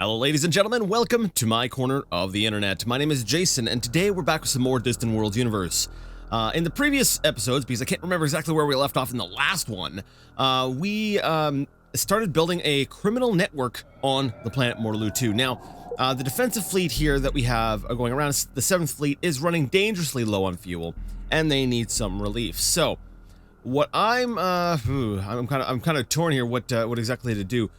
Hello ladies and gentlemen, welcome to my corner of the internet. My name is Jason, and today we're back with some more Distant Worlds universe. In the previous episodes, because I can't remember exactly where we left off in the last one, we started building a criminal network on the planet Morloo 2. Now, the defensive fleet here that we have going around, the 7th fleet, is running dangerously low on fuel, and they need some relief. So, what I'm kind of torn here what exactly to do.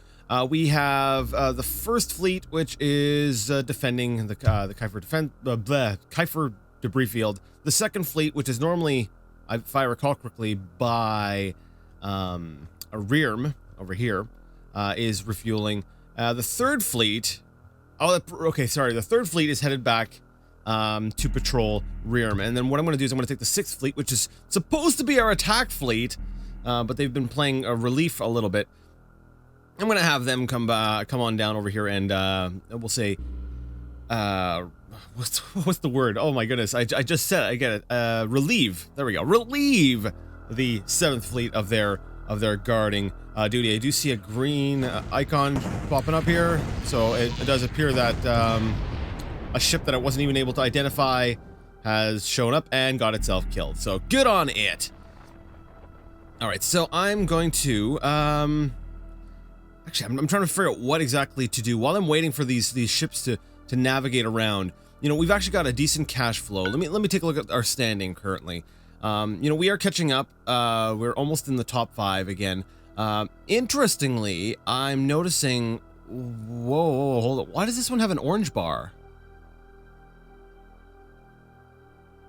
We have the 1st fleet, which is defending the Kuiper debris field. The 2nd fleet, which is normally, if I recall correctly, by a Rearm over here, is refueling. The 3rd fleet, the 3rd fleet is headed back to patrol Rearm. And then what I'm going to do is I'm going to take the 6th fleet, which is supposed to be our attack fleet, but they've been playing a relief a little bit. I'm gonna have them come on down over here and we'll say what's the word? Oh my goodness, I just said it, I get it. Relieve. There we go. Relieve the 7th fleet of their guarding duty. I do see a green icon popping up here, so it does appear that a ship that I wasn't even able to identify has shown up and got itself killed. So good on it. All right, so I'm going to actually, I'm trying to figure out what exactly to do while I'm waiting for these ships to navigate around. You know, we've actually got a decent cash flow. Let me take a look at our standing currently. You know, we are catching up. We're almost in the top 5 again. Interestingly, I'm noticing. Whoa, hold on. Why does this one have an orange bar?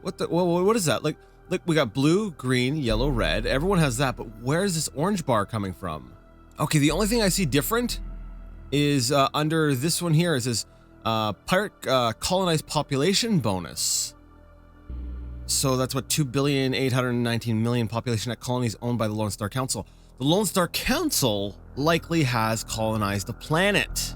What is that? Like we got blue, green, yellow, red. Everyone has that, but where is this orange bar coming from? Okay, the only thing I see different is under this one here. It says pirate colonized population bonus. So that's what 2,819,000,000 population at colonies owned by the Lone Star Council. The Lone Star Council likely has colonized the planet.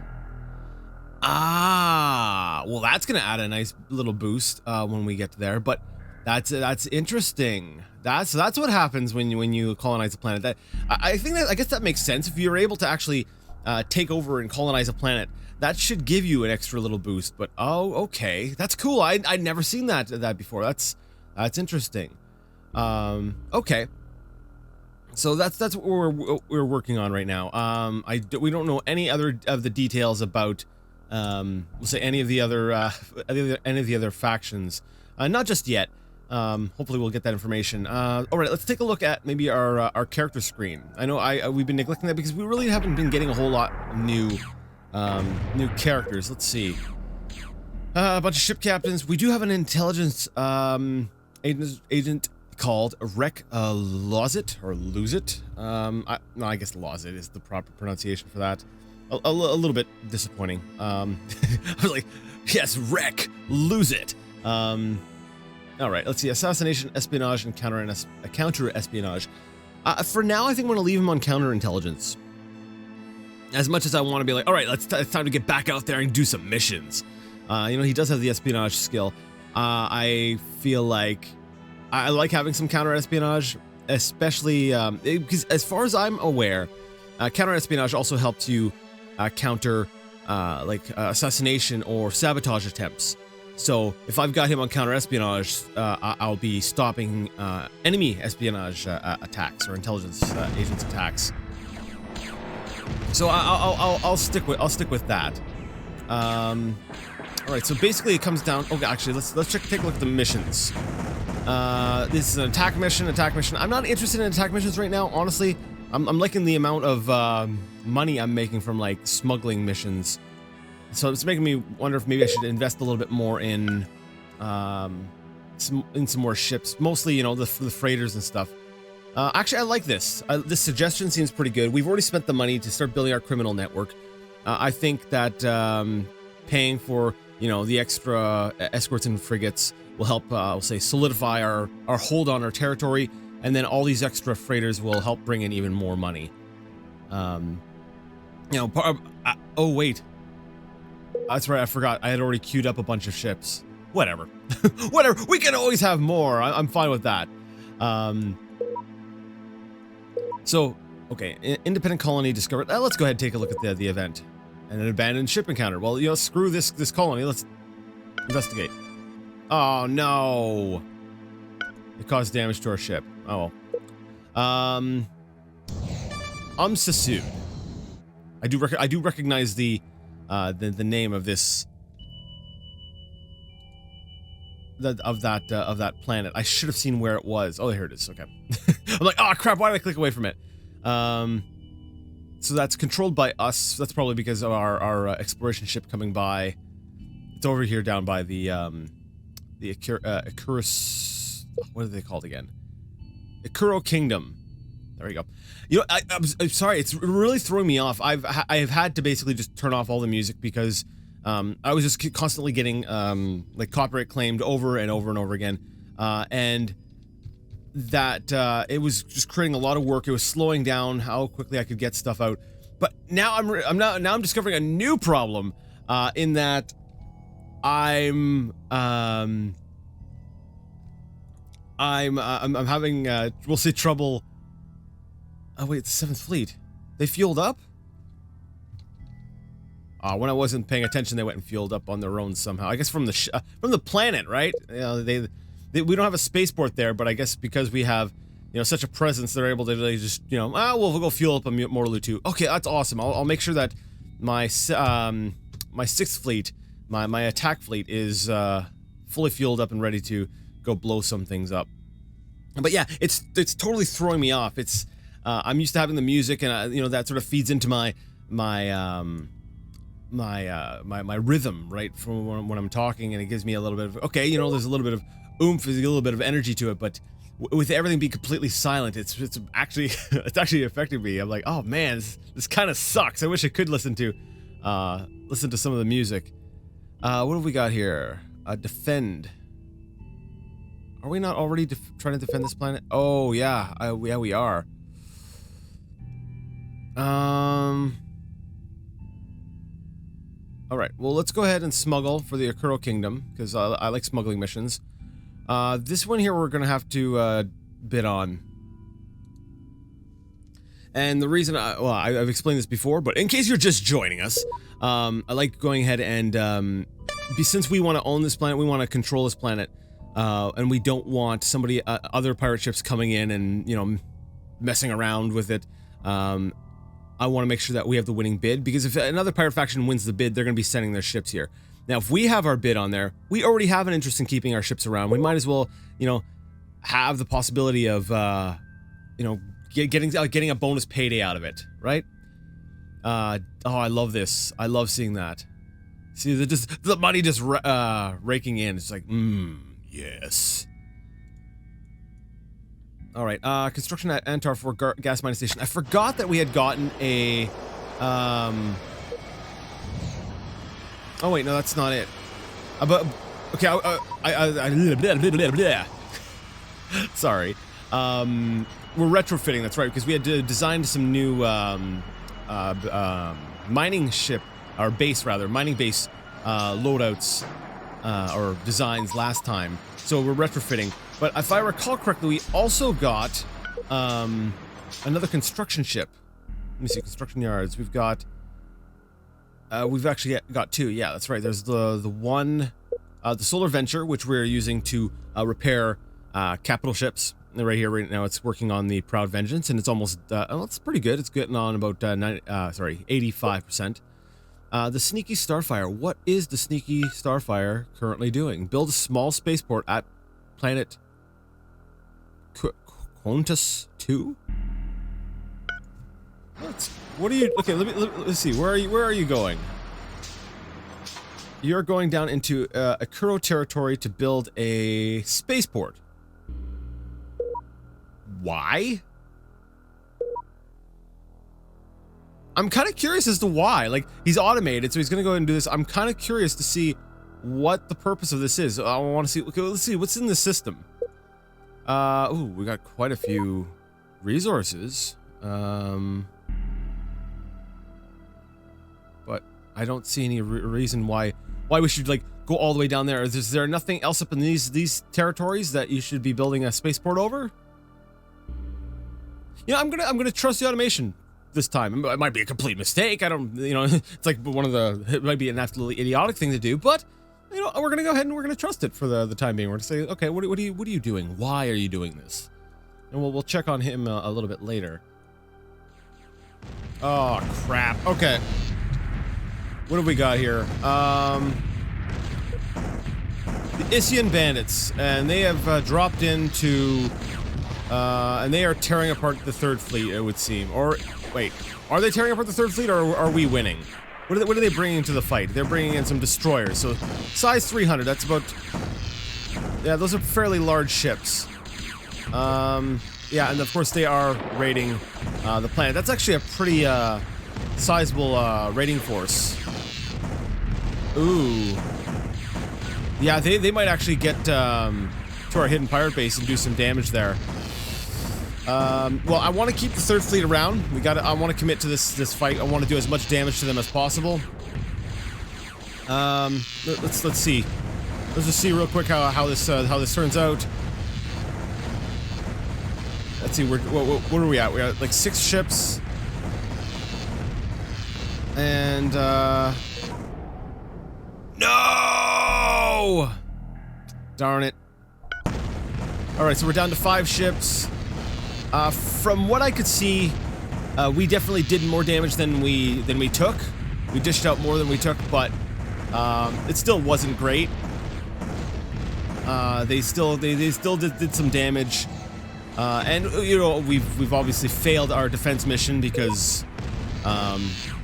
Ah, well, that's gonna add a nice little boost when we get there. But that's interesting. That's what happens when you colonize a planet. That I guess that makes sense. If you're able to actually take over and colonize a planet, that should give you an extra little boost. But oh, okay, that's cool. I'd never seen that before. That's interesting. Okay, so that's what we're working on right now. We don't know any other of the details about we'll say any of the other factions, not just yet. Hopefully we'll get that information. All right, let's take a look at maybe our character screen. I know we've been neglecting that because we really haven't been getting a whole lot of new characters. Let's see. A bunch of ship captains. We do have an intelligence agent called Rek Lozit or Lose-It. No, I guess Lozit is the proper pronunciation for that. A little bit disappointing. I was like, yes, Rek Lose-It. All right, let's see. Assassination, espionage, and counter-espionage. For now, I think I'm going to leave him on counterintelligence. As much as I want to be like, all right, it's time to get back out there and do some missions. You know, he does have the espionage skill. I feel like I like having some counter-espionage, especially because as far as I'm aware, counter-espionage also helps you counter assassination or sabotage attempts. So if I've got him on counter-espionage, I'll be stopping enemy espionage attacks or intelligence agents attacks. So I'll stick with that. All right. So basically, it comes down. Okay, actually, let's take a look at the missions. This is an attack mission. I'm not interested in attack missions right now. Honestly, I'm liking the amount of money I'm making from like smuggling missions. So it's making me wonder if maybe I should invest a little bit more in some more ships. Mostly, you know, the freighters and stuff. Actually, I like this. This suggestion seems pretty good. We've already spent the money to start building our criminal network. I think that paying for, you know, the extra escorts and frigates will help, I'll say, solidify our hold on our territory, and then all these extra freighters will help bring in even more money. You know, oh wait. That's right, I forgot. I had already queued up a bunch of ships. Whatever. Whatever. We can always have more. I'm fine with that. So, okay. Independent colony discovered. Let's go ahead and take a look at the event. And an abandoned ship encounter. Well, you know, screw this colony. Let's investigate. Oh no! It caused damage to our ship. Oh well. Sasud. I do recognize the name of this of that planet. I should have seen where it was. Oh, here it is. Okay. I'm like, oh crap! Why did I click away from it? So that's controlled by us. That's probably because of our exploration ship coming by. It's over here down by the Icarus. What are they called again? Ikuro Kingdom. There you go. You know, I'm sorry. It's really throwing me off. I have had to basically just turn off all the music because I was just constantly getting like copyright claimed over and over and over again, and that it was just creating a lot of work. It was slowing down how quickly I could get stuff out. But now I'm discovering a new problem in that I'm having we'll say trouble. Oh wait, it's the 7th Fleet. They fueled up? When I wasn't paying attention, they went and fueled up on their own somehow. I guess from the planet, right? You know, we don't have a spaceport there, but I guess because we have, you know, such a presence, they're able to really just, you know, we'll go fuel up on Mortalu 2. Okay, that's awesome. I'll make sure that my 6th Fleet, my attack fleet, is fully fueled up and ready to go blow some things up. But yeah, it's totally throwing me off. It's I'm used to having the music, and you know, that sort of feeds into my rhythm, right, from when I'm talking, and it gives me a little bit of, okay, you know, there's a little bit of oomph, there's a little bit of energy to it, but with everything being completely silent, it's actually it's actually affecting me. I'm like, oh man, this kind of sucks. I wish I could listen to some of the music. What have we got here? Defend. Are we not already trying to defend this planet? Oh yeah, yeah we are. Alright, well, let's go ahead and smuggle for the Ikuro Kingdom, because I like smuggling missions. This one here we're gonna have to bid on. And the reason I've explained this before, but in case you're just joining us, I like going ahead and since we want to own this planet, we want to control this planet, and we don't want other pirate ships coming in and, you know, messing around with it. I want to make sure that we have the winning bid, because if another pirate faction wins the bid, they're going to be sending their ships here. Now, if we have our bid on there, we already have an interest in keeping our ships around. We might as well, you know, have the possibility of, you know, getting a bonus payday out of it, right? Oh, I love this. I love seeing that. See, the money just raking in. It's like, yes. All right, construction at Antar for gas mining station. I forgot that we had gotten a, oh wait, no, that's not it. But okay, sorry. We're retrofitting. That's right, because we had designed some new mining ship, or base rather, mining base loadouts or designs last time. So we're retrofitting. But if I recall correctly, we also got another construction ship. Let me see, construction yards. We've actually got two. Yeah, that's right. There's the one, the Solar Venture, which we're using to repair capital ships. Right here, right now, it's working on the Proud Vengeance, and it's almost, well, it's pretty good. It's getting on about 85%. The Sneaky Starfire. What is the Sneaky Starfire currently doing? Build a small spaceport at planet Qantas 2? What are you? Okay, let's see. Where are you going? You're going down into Ikuro territory to build a spaceport. Why? I'm kind of curious as to why. Like, he's automated, so he's gonna go and do this. I'm kind of curious to see what the purpose of this is. I want to see. Okay, let's see what's in the system. Ooh, we got quite a few resources. But I don't see any reason why we should, like, go all the way down there. Is there nothing else up in these territories that you should be building a spaceport over? You know, I'm gonna trust the automation. this time. It might be a complete mistake. I don't, you know, it's like one of the, it might be an absolutely idiotic thing to do, but, you know, we're going to go ahead and we're going to trust it for the time being. We're going to say, okay, what are you doing? Why are you doing this? And we'll check on him a little bit later. Oh, crap. Okay. What have we got here? The Gizurean bandits, and they have dropped into, and they are tearing apart the third fleet, it would seem. Or, wait, are they tearing apart the third fleet, or are we winning? What are they bringing to the fight? They're bringing in some destroyers, so size 300, that's about, yeah, those are fairly large ships. Yeah, and of course they are raiding the planet. That's actually a pretty sizable raiding force. Ooh. Yeah, they might actually get to our hidden pirate base and do some damage there. Well, I want to keep the third fleet around. I want to commit to this fight. I want to do as much damage to them as possible. Let's see. Let's just see real quick how this turns out. Let's see. What are we at? We're at like 6 ships. And no! Darn it. Alright, so we're down to 5 ships. From what I could see, we definitely did more damage than we took. We dished out more than we took, but it still wasn't great. They still did some damage. And you know, we've obviously failed our defense mission because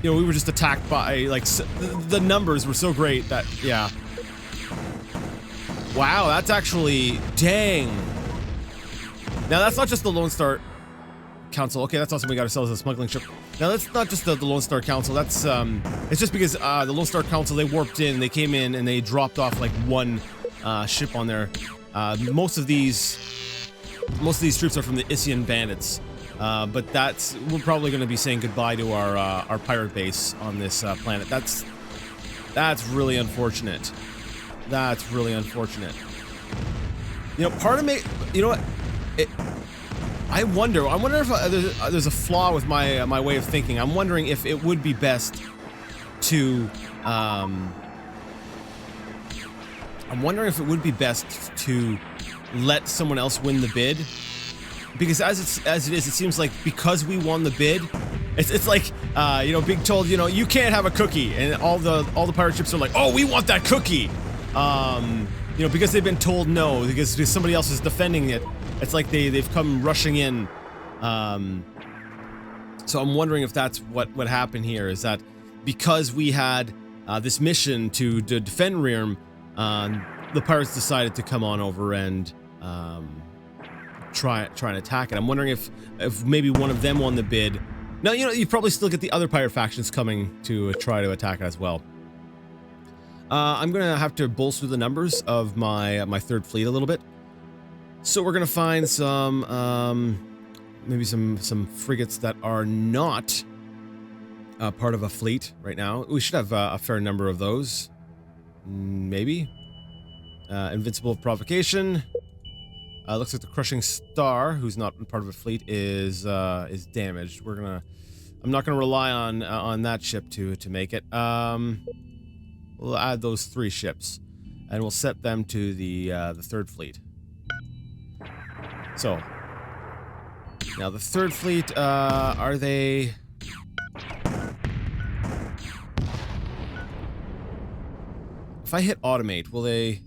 you know, we were just attacked by, like, the numbers were so great that, yeah. Wow, that's actually, dang. Now, that's not just the Lone Star Council. Okay, that's awesome. We got ourselves a smuggling ship. Now, that's not just the Lone Star Council. That's, it's just because, the Lone Star Council, they warped in, they came in, and they dropped off, like, one, ship on there. Most of these troops are from the Gizurean bandits. But we're probably going to be saying goodbye to our pirate base on this planet. That's really unfortunate. That's really unfortunate. You know, part of me, you know what? I wonder if there's a flaw with my way of thinking. I'm wondering if it would be best to let someone else win the bid. Because as it is, it seems like because we won the bid, it's like you know, being told, you know, you can't have a cookie, and all the pirate ships are like, oh, we want that cookie, you know, because they've been told no, because somebody else is defending it. It's like they've come rushing in. So I'm wondering if that's what happened here, is that because we had this mission to defend Rearm, the pirates decided to come on over and try and attack it. I'm wondering if maybe one of them won the bid. Now, you know, you probably still get the other pirate factions coming to try to attack it as well. I'm gonna have to bolster the numbers of my third fleet a little bit. So we're gonna find some maybe some frigates that are not part of a fleet right now. We should have a fair number of those. Maybe. Invincible Provocation. Looks like the Crushing Star, who's not part of a fleet, is damaged. I'm not gonna rely on that ship to make it. We'll add those 3 ships, and we'll set them to the third fleet. So now the third fleet, are they? If I hit automate, will they?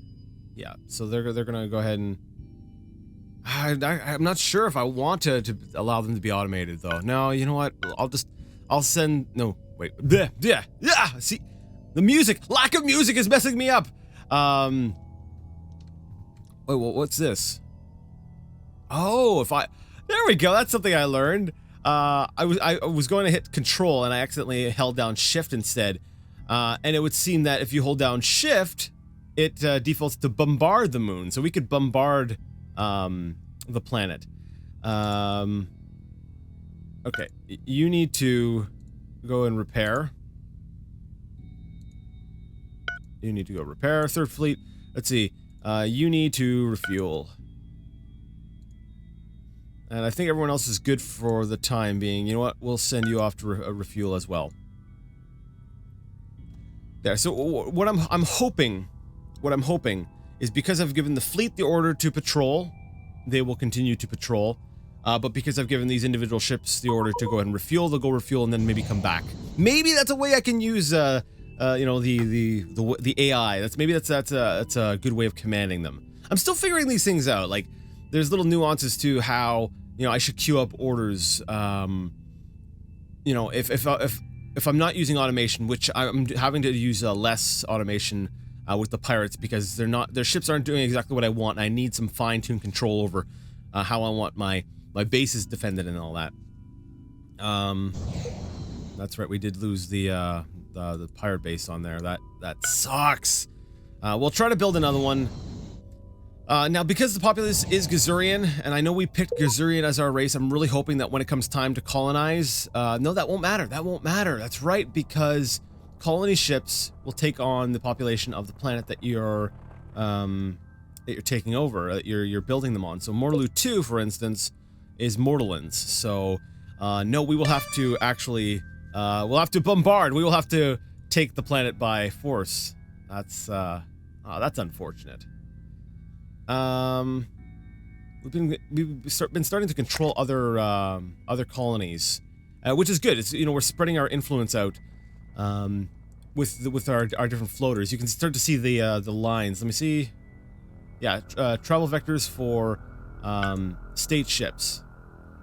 Yeah. So they're gonna go ahead and. I'm not sure if I want to allow them to be automated, though. No, you know what? I'll send... No, wait. Yeah. See, the music. Lack of music is messing me up. Wait, well, what's this? Oh, there we go. That's something I learned. I was going to hit Control, and I accidentally held down Shift instead. And it would seem that if you hold down Shift, it defaults to bombard the moon. So we could bombard... the planet. Okay, you need to go and repair. You need to go repair. Third fleet. Let's see. You need to refuel. And I think everyone else is good for the time being. You know what? We'll send you off to refuel as well. There. So what I'm hoping is because I've given the fleet the order to patrol, they will continue to patrol. But because I've given these individual ships the order to go ahead and refuel, they'll go refuel and then maybe come back. Maybe that's a way I can use, you know, the AI. That's a good way of commanding them. I'm still figuring these things out. Like, there's little nuances to how, you know, I should queue up orders. You know, if I'm not using automation, which I'm having to use less automation with the pirates because their ships aren't doing exactly what I want. And I need some fine-tuned control over how I want my base is defended and all that. That's right. We did lose the pirate base on there. That sucks. We'll try to build another one. Now, because the populace is Gizurian, and I know we picked Gizurian as our race, I'm really hoping that when it comes time to colonize, no, that won't matter. That won't matter. That's right, because colony ships will take on the population of the planet that you're taking over, that you're building them on. So Mortaloo 2, for instance, is Mortalans. So, no, we will have to actually, we'll have to bombard. We will have to take the planet by force. That's unfortunate. We've been starting to control other colonies, which is good. It's, you know, we're spreading our influence out, with our different floaters. You can start to see the lines. Let me see. Yeah, travel vectors for state ships.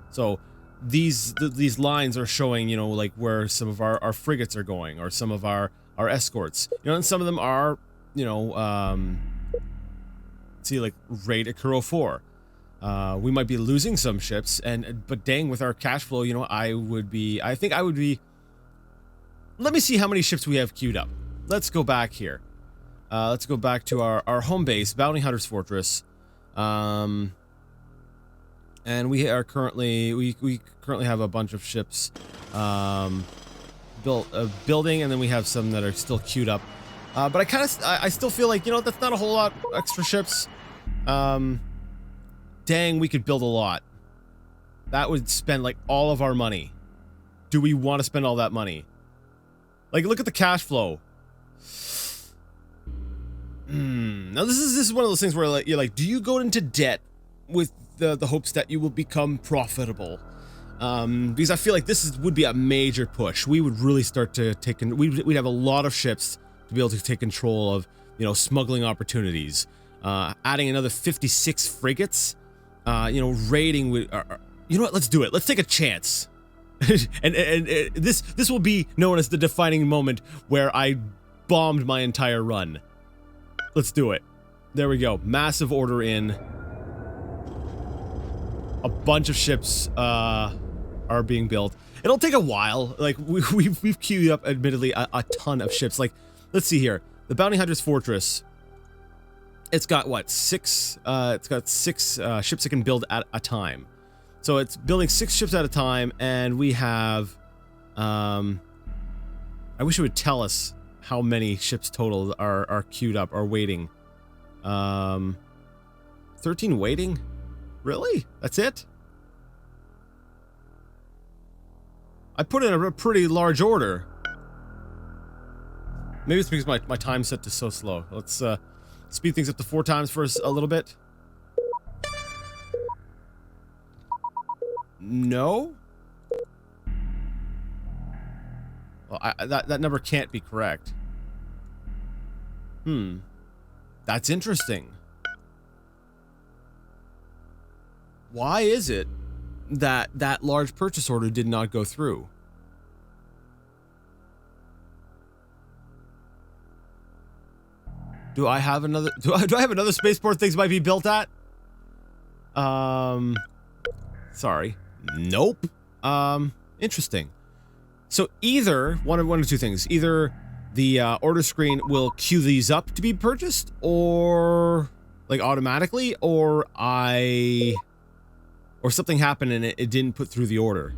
So these lines are showing, you know, like where some of our frigates are going, or some of our escorts. You know, and some of them are, you know, see, like raid Akuro 4. We might be losing some ships, but dang, with our cash flow, you know, I think I would be. Let me see how many ships we have queued up. Let's go back here. Let's go back to our home base, Bounty Hunter's Fortress. And we currently have a bunch of ships building, and then we have some that are still queued up. But I still feel like, you know, that's not a whole lot extra ships. Dang, we could build a lot. That would spend like all of our money. Do we want to spend all that money? Like, look at the cash flow. Now this is one of those things where, like, you're like, do you go into debt with the hopes that you will become profitable? Because I feel like would be a major push. We would really start to take, we'd have a lot of ships to be able to take control of, you know, smuggling opportunities. Adding another 56 frigates, you know, raiding with, you know what, let's do it. Let's take a chance. and this will be known as the defining moment where I bombed my entire run. Let's do it. There we go. Massive order in. A bunch of ships are being built. It'll take a while. Like, we've queued up, admittedly, a ton of ships. Like, let's see here. The Bounty Hunter's Fortress. It's got what, six ships it can build at a time. So it's building 6 ships at a time, and we have, I wish it would tell us how many ships total are queued up, are waiting. 13 waiting? Really? That's it? I put in a pretty large order. Maybe it's because my time set to so slow. Let's speed things up to 4 times for a little bit. No? Well, that number can't be correct. That's interesting. Why is it that that large purchase order did not go through? Do I have another spaceport things might be built at? Sorry. Nope. Interesting. So either one of two things. Either the order screen will queue these up to be purchased, or like automatically, or something happened and it didn't put through the order.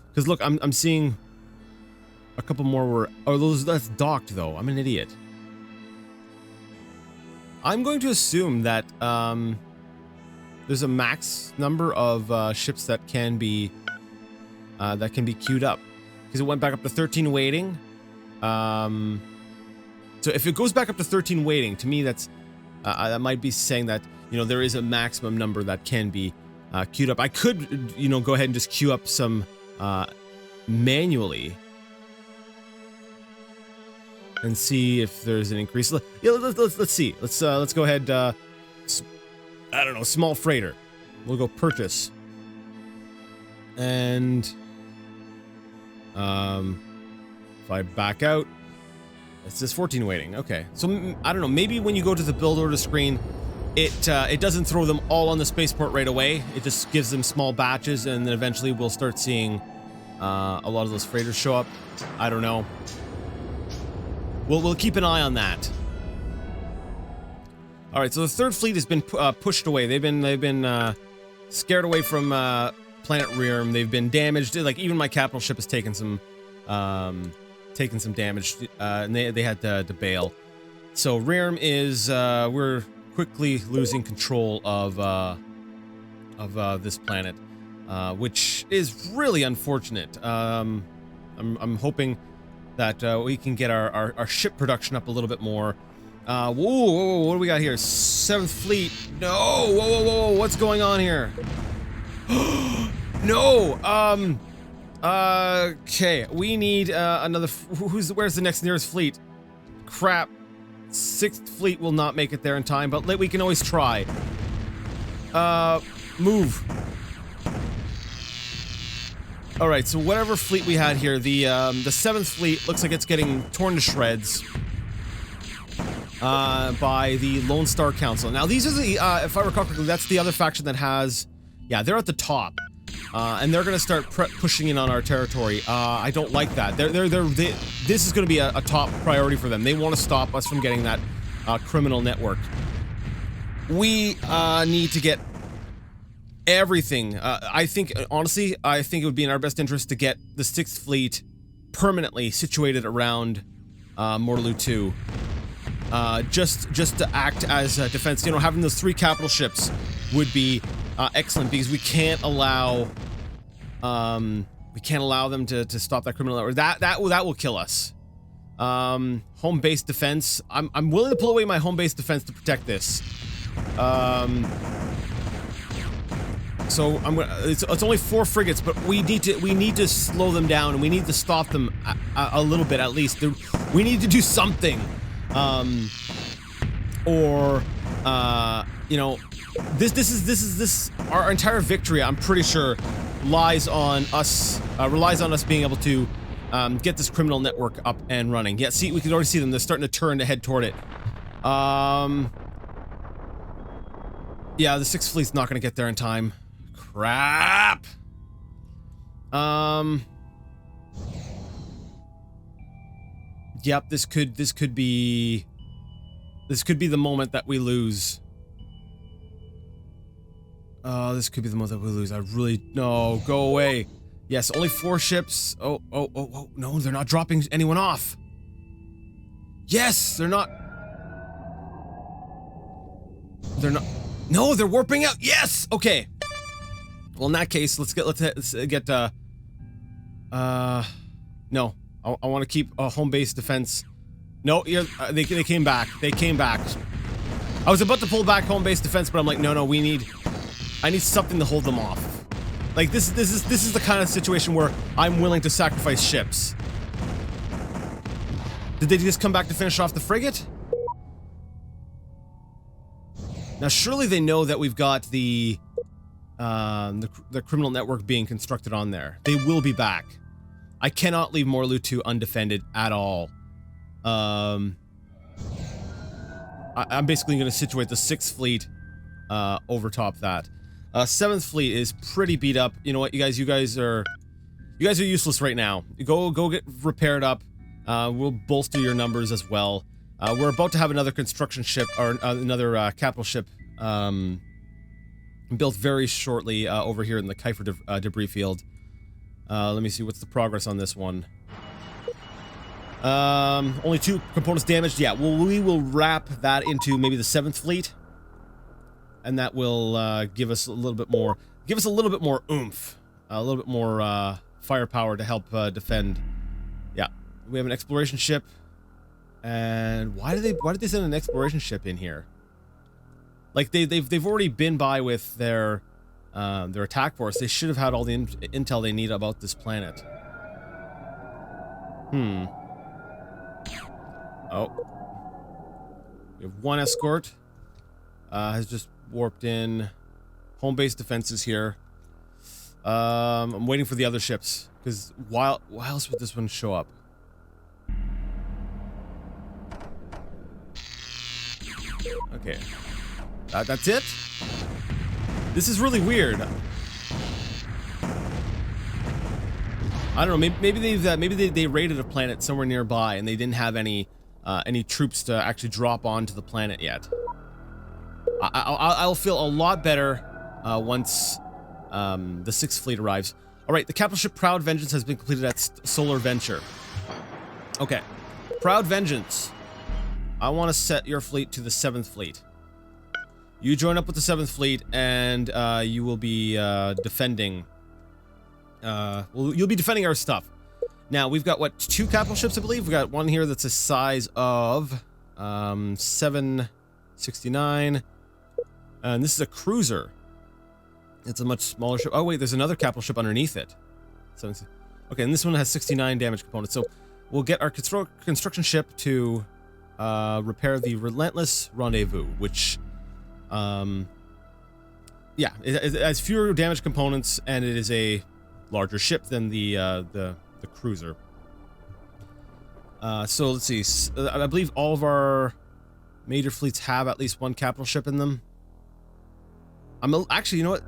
Because look, I'm seeing a couple more were, that's docked though. I'm an idiot. I'm going to assume that there's a max number of ships that can be queued up, because it went back up to 13 waiting. So if it goes back up to 13 waiting, to me that might be saying that, you know, there is a maximum number that can be queued up. I could, you know, go ahead and just queue up some manually and see if there's an increase. Yeah, let's see. Let's go ahead. I don't know, small freighter. We'll go purchase. And if I back out, it says 14 waiting. Okay, so I don't know. Maybe when you go to the build order screen, it doesn't throw them all on the spaceport right away. It just gives them small batches, and then eventually we'll start seeing a lot of those freighters show up. I don't know. We'll keep an eye on that. All right, so the third fleet has been pushed away. They've been scared away from planet Rearm. They've been damaged. Like, even my capital ship has taken some damage, and they had to bail. So Rearm is we're quickly losing control of this planet, which is really unfortunate. I'm hoping that we can get our ship production up a little bit more. Whoa, what do we got here? 7th Fleet. No, whoa, what's going on here? No, okay, we need another. Where's the nearest fleet? Crap. 6th Fleet will not make it there in time, but we can always try. Move. All right, so whatever fleet we had here, the 7th Fleet looks like it's getting torn to shreds by the Lone Star Council. Now, these are the, if I recall correctly, that's the other faction that has, yeah, they're at the top. And they're going to start pushing in on our territory. I don't like that. This is going to be a top priority for them. They want to stop us from getting that criminal network. We need to get everything. I think, honestly, I think it would be in our best interest to get the 6th Fleet permanently situated around Mortaloo 2. Just to act as a defense. You know, having those 3 capital ships would be excellent, because we can't allow them to stop that criminal network. That will kill us. Home base defense. I'm willing to pull away my home base defense to protect this. So I'm gonna. It's only 4 frigates, but we need to slow them down, and we need to stop them a little bit at least. We need to do something, or you know. This our entire victory, I'm pretty sure, relies on us being able to get this criminal network up and running. Yeah, see, we can already see them. They're starting to turn to head toward it. Yeah, the 6th Fleet's not going to get there in time. Crap. Yep, this could be the moment that we lose. This could be the moment that we lose. I really... No, go away. Yes, only 4 ships. Oh, no, they're not dropping anyone off. Yes, they're not... No, they're warping out. Yes! Okay. Well, in that case, let's get, no. I want to keep a home base defense. No, they came back. They came back. I was about to pull back home base defense, but I'm like, no, I need something to hold them off. Like, this is the kind of situation where I'm willing to sacrifice ships. Did they just come back to finish off the frigate? Now, surely they know that we've got the criminal network being constructed on there. They will be back. I cannot leave Mortaloo 2 undefended at all. I'm basically going to situate the 6th Fleet over top that. 7th Fleet is pretty beat up. You know what, you guys are useless right now. Go get repaired up. We'll bolster your numbers as well. We're about to have another construction ship, or another capital ship built very shortly over here in the Kuiper debris field. Let me see, what's the progress on this one? Only 2 components damaged. Yeah, well, we will wrap that into maybe the 7th Fleet. and that will give us a little bit more oomph, a little bit more firepower to help defend. Yeah, we have an exploration ship, and why did they send an exploration ship in here? Like they've already been by with their attack force. They should have had all the intel they need about this planet. Oh, we have one escort. Has just warped in. Home base defenses here. I'm waiting for the other ships, because why else would this one show up? Okay. That's it? This is really weird. I don't know, maybe they raided a planet somewhere nearby and they didn't have any troops to actually drop onto the planet yet. I'll feel a lot better once the 6th Fleet arrives. Alright, the capital ship Proud Vengeance has been completed at Solar Venture. Okay. Proud Vengeance. I want to set your fleet to the 7th Fleet. You join up with the 7th Fleet, and you will be defending... well, you'll be defending our stuff. Now, we've got, what, 2 capital ships, I believe? We've got one here that's a size of 769. And this is a cruiser. It's a much smaller ship. Oh, wait, there's another capital ship underneath it. Okay, and this one has 69 damage components. So we'll get our construction ship to repair the Relentless Rendezvous, which... yeah, it has fewer damage components, and it is a larger ship than the cruiser. So let's see. I believe all of our major fleets have at least one capital ship in them. Actually, you know what?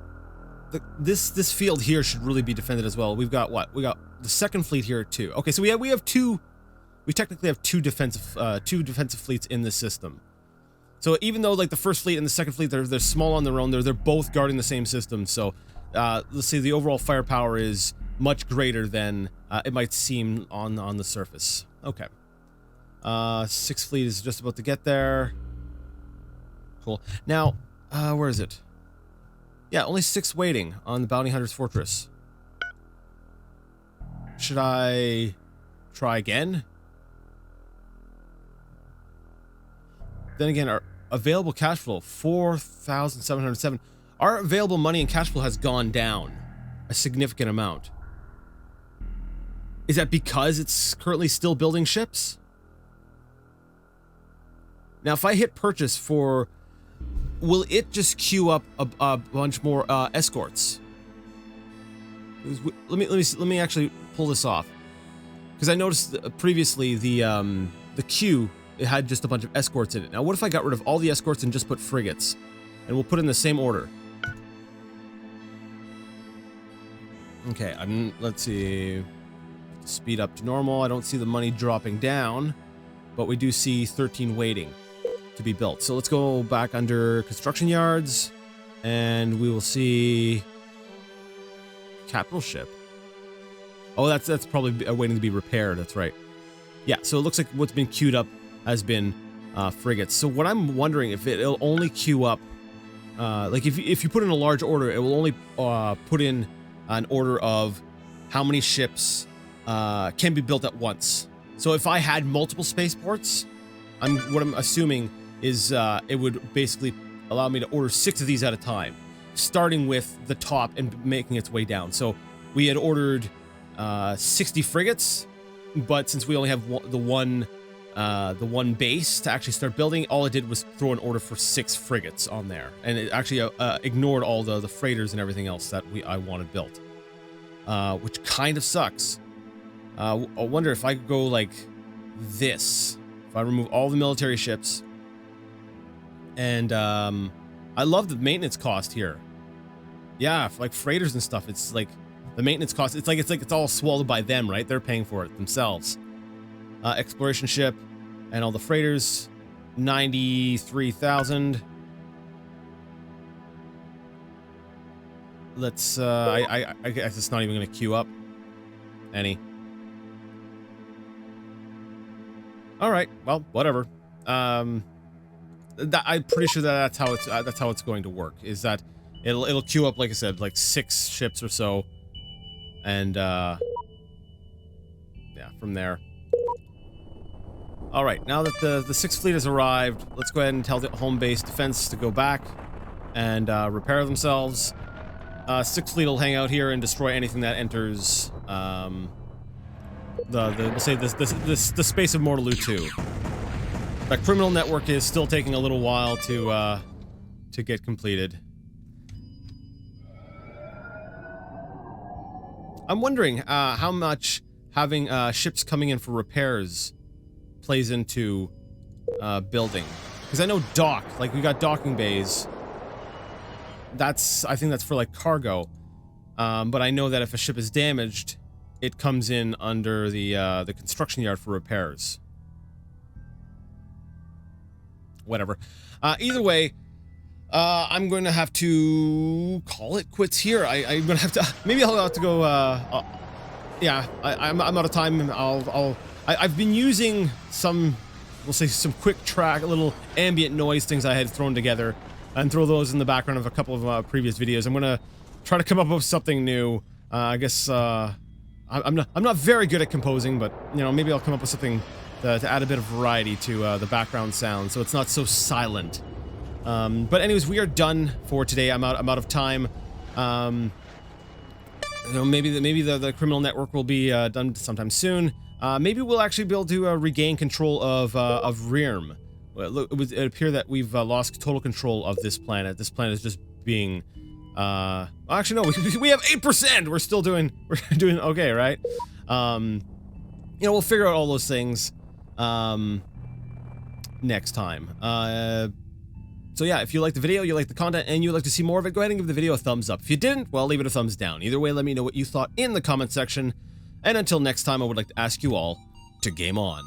This field here should really be defended as well. We've got what? We got the 2nd Fleet here too. Okay, so we have two. We technically have two defensive fleets in this system. So even though like the 1st Fleet and the 2nd Fleet, they're small on their own, they're both guarding the same system. So let's say the overall firepower is much greater than it might seem on the surface. Okay. 6th Fleet is just about to get there. Cool. Now, where is it? Yeah, only 6 waiting on the Bounty Hunter's Fortress. Should I try again? Then again, our available cash flow, 4,707. Our available money and cash flow has gone down a significant amount. Is that because it's currently still building ships? Now, if I hit purchase for... will it just queue up a bunch more escorts? Let me actually pull this off, because I noticed previously the queue, it had just a bunch of escorts in it. Now, what if I got rid of all the escorts and just put frigates, and we'll put in the same order? Okay, let's see. Speed up to normal. I don't see the money dropping down, but we do see 13 waiting to be built. So let's go back under construction yards, and we will see capital ship. Oh, that's probably waiting to be repaired. That's right. Yeah, so it looks like what's been queued up has been frigates. So what I'm wondering, if it'll only queue up, like if you put in a large order, it will only put in an order of how many ships can be built at once. So if I had multiple spaceports, what I'm assuming is it would basically allow me to order 6 of these at a time, starting with the top and making its way down. So we had ordered 60 frigates, but since we only have the one base to actually start building, all it did was throw an order for 6 frigates on there, and it actually ignored all the freighters and everything else that I wanted built, which kind of sucks. I wonder if I could go like this. If I remove all the military ships, and I love the maintenance cost here. Yeah, for like freighters and stuff, it's like the maintenance cost. It's like it's all swallowed by them, right? They're paying for it themselves. Exploration ship and all the freighters, 93,000. Let's. I guess it's not even going to queue up any. All right, well, whatever. I'm pretty sure that that's how it's going to work. Is that it'll queue up, like I said, like 6 ships or so, and yeah, from there. All right, now that the 6th fleet has arrived, let's go ahead and tell the home base defense to go back and repair themselves. 6th fleet will hang out here and destroy anything that enters we'll say the space of Mortaloo 2. That criminal network is still taking a little while to get completed. I'm wondering how much having ships coming in for repairs plays into building, because I know dock, like we got docking bays. I think that's for like cargo, but I know that if a ship is damaged, it comes in under the construction yard for repairs. Whatever. Either way, I'm going to have to call it quits here. I'm going to have to. Maybe I'll have to go. Yeah, I'm out of time. I've been using some, we'll say, some quick track, little ambient noise things I had thrown together, and throw those in the background of a couple of previous videos. I'm gonna try to come up with something new. I guess I'm not very good at composing, but you know, maybe I'll come up with something to add a bit of variety to the background sound, so it's not so silent. But anyways, we are done for today. I'm out of time. You know, maybe the criminal network will be done sometime soon. Maybe we'll actually be able to regain control of Rearm. Well, it appears that we've lost total control of this planet. This planet is just being, actually no, we have 8%. We're doing okay, right? You know, we'll figure out all those things next time. So yeah, if you like the video, you like the content, and you'd like to see more of it, go ahead and give the video a thumbs up. If you didn't, well, leave it a thumbs down. Either way, let me know what you thought in the comment section. And until next time, I would like to ask you all to game on.